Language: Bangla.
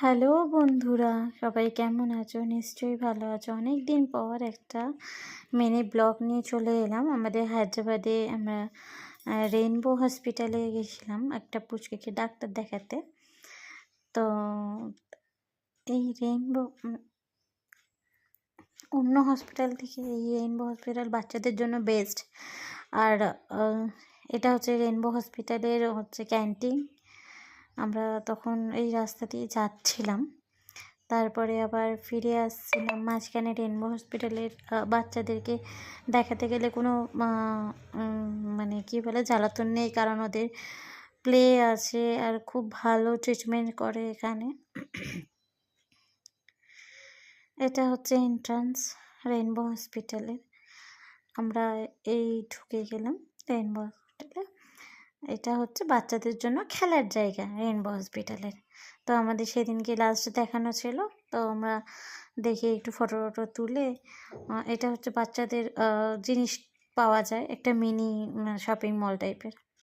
হ্যালো বন্ধুরা, সবাই কেমন আছো? নিশ্চয়ই ভালো আছো। অনেক দিন পর একটা মিনি ব্লগ নিয়ে চলে এলাম। আমাদের হায়দ্রাবাদে আমরা রেইনবো হসপিটালে গেছিলাম একটা পুচকিকে ডাক্তার দেখাতে। তো এই রেইনবো অন্য হসপিটাল থেকে এই রেইনবো হসপিটাল বাচ্চাদের জন্য বেস্ট। আর এটা হচ্ছে রেইনবো হসপিটালের ক্যান্টিন। আমরা তখন এই রাস্তা দিয়ে যাচ্ছিলাম, তারপরে আবার ফিরে আসছিলাম। মাঝখানে রেইনবো হসপিটালের বাচ্চাদেরকে দেখাতে গেলে কোনো মানে কী বলে জ্বালাতন নেই, কারণ ওদের প্লে আছে আর খুব ভালো ট্রিটমেন্ট করে এখানে। এটা হচ্ছে এন্ট্রান্স রেইনবো হসপিটালের। আমরা এই ঢুকে গেলাম রেইনবো হসপিটালে। এটা হচ্ছে বাচ্চাদের জন্য খেলার জায়গা রেইনবো হসপিটালের। তো আমাদের সেদিনকে লাস্ট দেখানো ছিল, তো আমরা দেখে একটু ফটো টটো তুলে এটা হচ্ছে বাচ্চাদের জিনিস পাওয়া যায়, একটা মিনি শপিং মল টাইপের।